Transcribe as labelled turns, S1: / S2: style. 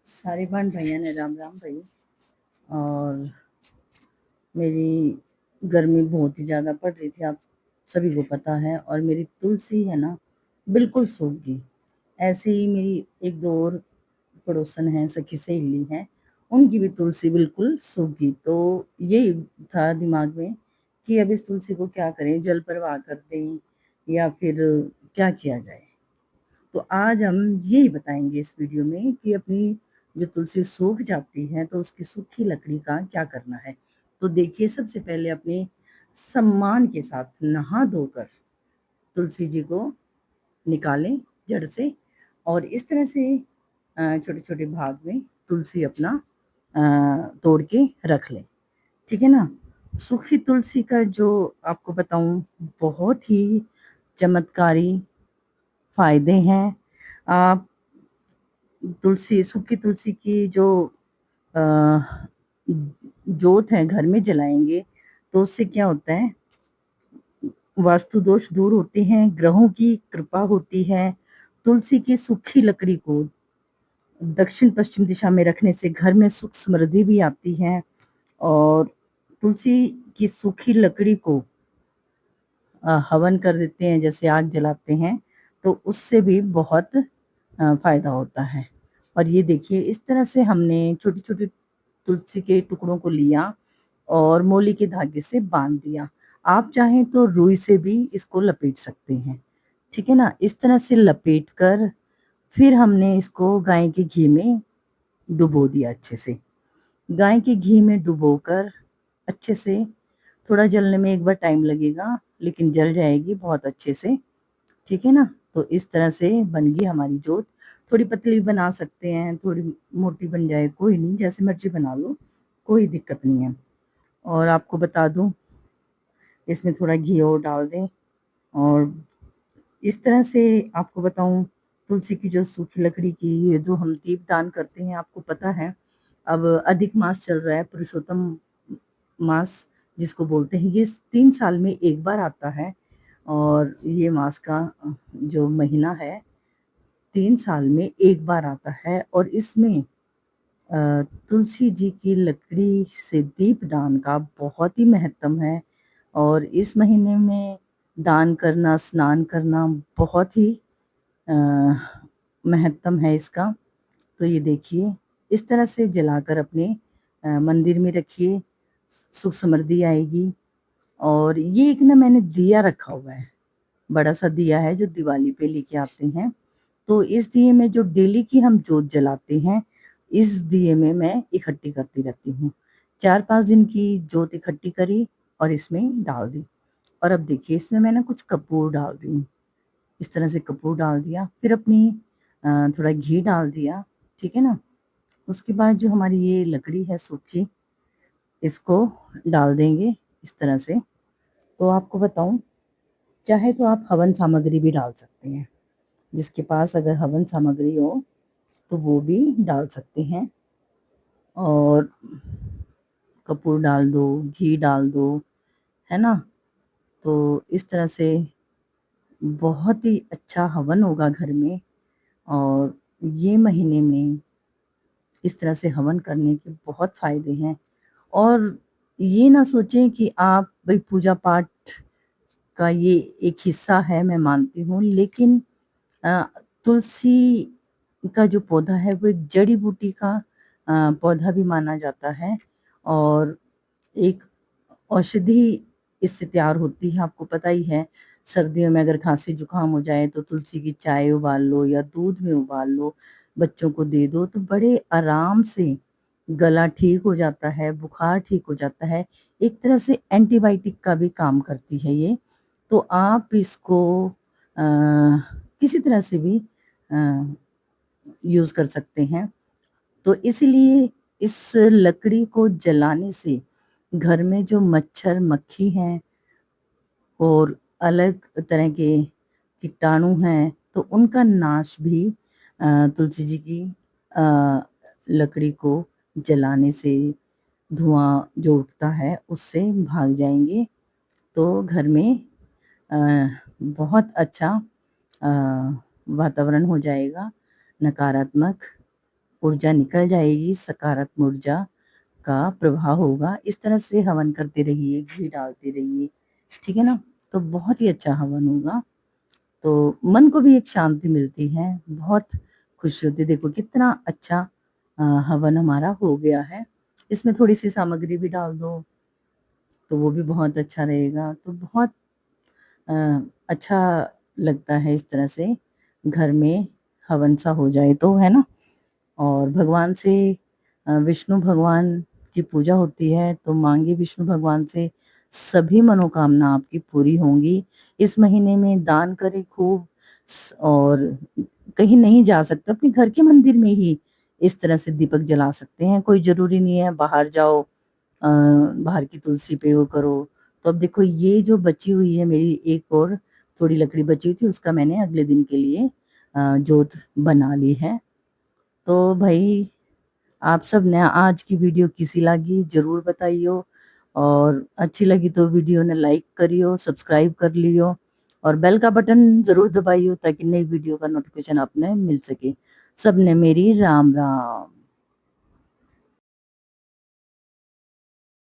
S1: सारे बहन भैया ने राम राम भाई। और मेरी गर्मी बहुत ही ज़्यादा पड़ रही थी, आप सभी को पता है। और मेरी तुलसी है ना, बिल्कुल सूख गई। ऐसे ही मेरी एक दो और पड़ोसन हैं, सखी सहेली हैं, उनकी भी तुलसी बिल्कुल सूख गई। तो यही था दिमाग में कि अब इस तुलसी को क्या करें, जल प्रवाह कर दें या फिर क्या किया जाए। तो आज हम यही बताएंगे इस वीडियो में कि अपनी जो तुलसी सूख जाती है तो उसकी सूखी लकड़ी का क्या करना है। तो देखिए, सबसे पहले अपने सम्मान के साथ नहा धोकर तुलसी जी को निकालें जड़ से, और इस तरह से छोटे छोटे भाग में तुलसी अपना तोड़ के रख लें। ठीक है ना। सूखी तुलसी का जो आपको बताऊं, बहुत ही चमत्कारी फायदे हैं। आप सूखी तुलसी की जो अ, जोत है घर में जलाएंगे तो उससे क्या होता है, वास्तु दोष दूर होते हैं, ग्रहों की कृपा होती है। तुलसी की सूखी लकड़ी को दक्षिण पश्चिम दिशा में रखने से घर में सुख समृद्धि भी आती है। और तुलसी की सूखी लकड़ी को हवन कर देते हैं, जैसे आग जलाते हैं, तो उससे भी बहुत फायदा होता है। और ये देखिए, इस तरह से हमने छोटी छोटी तुलसी के टुकड़ों को लिया और मोली के धागे से बांध दिया। आप चाहें तो रुई से भी इसको लपेट सकते हैं। ठीक है ना। इस तरह से लपेट कर फिर हमने इसको गाय के घी में डुबो दिया अच्छे से। गाय के घी में डुबोकर अच्छे से, थोड़ा जलने में एक बार टाइम लगेगा लेकिन जल जाएगी बहुत अच्छे से। ठीक है ना। तो इस तरह से बन गई हमारी जोत। थोड़ी पतली बना सकते हैं, थोड़ी मोटी बन जाए कोई नहीं, जैसे मर्जी बना लो, कोई दिक्कत नहीं है। और आपको बता दूं, इसमें थोड़ा घी और डाल दें। और इस तरह से आपको बताऊं, तुलसी की जो सूखी लकड़ी की ये जो हम दीप दान करते हैं, आपको पता है अब अधिक मास चल रहा है, पुरुषोत्तम मास जिसको बोलते हैं, ये 3 साल में एक बार आता है। और ये मास का जो महीना है, 3 साल में एक बार आता है। और इसमें तुलसी जी की लकड़ी से दीप दान का बहुत ही महत्व है। और इस महीने में दान करना, स्नान करना बहुत ही अ, महत्व है इसका। तो ये देखिए, इस तरह से जलाकर अपने मंदिर में रखिए, सुख समृद्धि आएगी। और ये एक ना, मैंने दिया रखा हुआ है, बड़ा सा दिया है जो दिवाली पे लेके आते हैं। तो इस दिए में जो डेली की हम जोत जलाते हैं, इस दिए में मैं इकट्ठी करती रहती हूँ। 4-5 दिन की जोत इकट्ठी करी और इसमें डाल दी। और अब देखिए, इसमें मैं ना कुछ कपूर डाल रही हूँ। इस तरह से कपूर डाल दिया, फिर अपनी थोड़ा घी डाल दिया। ठीक है ना। उसके बाद जो हमारी ये लकड़ी है सूखी, इसको डाल देंगे इस तरह से। तो आपको बताऊं, चाहे तो आप हवन सामग्री भी डाल सकते हैं, जिसके पास अगर हवन सामग्री हो तो वो भी डाल सकते हैं। और कपूर डाल दो, घी डाल दो, है ना। तो इस तरह से बहुत ही अच्छा हवन होगा घर में। और ये महीने में इस तरह से हवन करने के बहुत फायदे हैं। और ये ना सोचें कि आप भाई पूजा पाठ का ये एक हिस्सा है, मैं मानती हूँ, लेकिन अ, तुलसी का जो पौधा है वो एक जड़ी बूटी का पौधा भी माना जाता है। और एक औषधि इससे तैयार होती है, आपको पता ही है। सर्दियों में अगर खांसी जुकाम हो जाए तो तुलसी की चाय उबाल लो या दूध में उबाल लो, बच्चों को दे दो, तो बड़े आराम से गला ठीक हो जाता है, बुखार ठीक हो जाता है। एक तरह से एंटीबायोटिक का भी काम करती है ये। तो आप इसको किसी तरह से भी यूज़ कर सकते हैं। तो इसीलिए इस लकड़ी को जलाने से घर में जो मच्छर मक्खी हैं और अलग तरह के कीटाणु हैं, तो उनका नाश भी तुलसी जी की लकड़ी को जलाने से, धुआं जो उठता है उससे भाग जाएंगे। तो घर में बहुत अच्छा वातावरण हो जाएगा, नकारात्मक। ऊर्जा निकल जाएगी, सकारात्मक ऊर्जा का प्रभाव होगा। इस तरह से हवन करते रहिए, घी डालते रहिए, ठीक है ना? तो बहुत ही अच्छा हवन होगा। तो मन को भी एक शांति मिलती है, बहुत खुशी होती है। देखो कितना अच्छा हवन हमारा हो गया है। इसमें थोड़ी-सी सामग्री भी डाल दो, तो वो भी बहुत अच्छा रहेगा। तो बहुत अ, अच्छा लगता है इस तरह से घर में हवन सा हो जाए तो, है ना? और भगवान से विष्णु भगवान की पूजा होती है, तो माँगिए विष्णु भगवान से, सभी मनोकामना आपकी पूरी होंगी। इस महीने में दान करें खूब और कहीं नहीं जा सकते, अपने घर के मंदिर में ही इस तरह से दीपक जला सकते हैं। कोई ज़रूरी नहीं है बाहर जाओ, बाहर की तुलसी पे वो करो। तो अब देखो ये जो बची हुई है मेरी एक और थोड़ी लकड़ी बची हुई थी, उसका मैंने अगले दिन के लिए जोत बना ली है। तो भई आप सब ने आज की वीडियो कैसी लगी ज़रूर बताइयो, और अच्छी लगी तो वीडियो ने लाइक करियो, सब्सक्राइब कर लियो और बेल का बटन ज़रूर दबाइयो ताकि नई वीडियो का नोटिफिकेशन आपने मिल सके। सबने मेरी राम राम।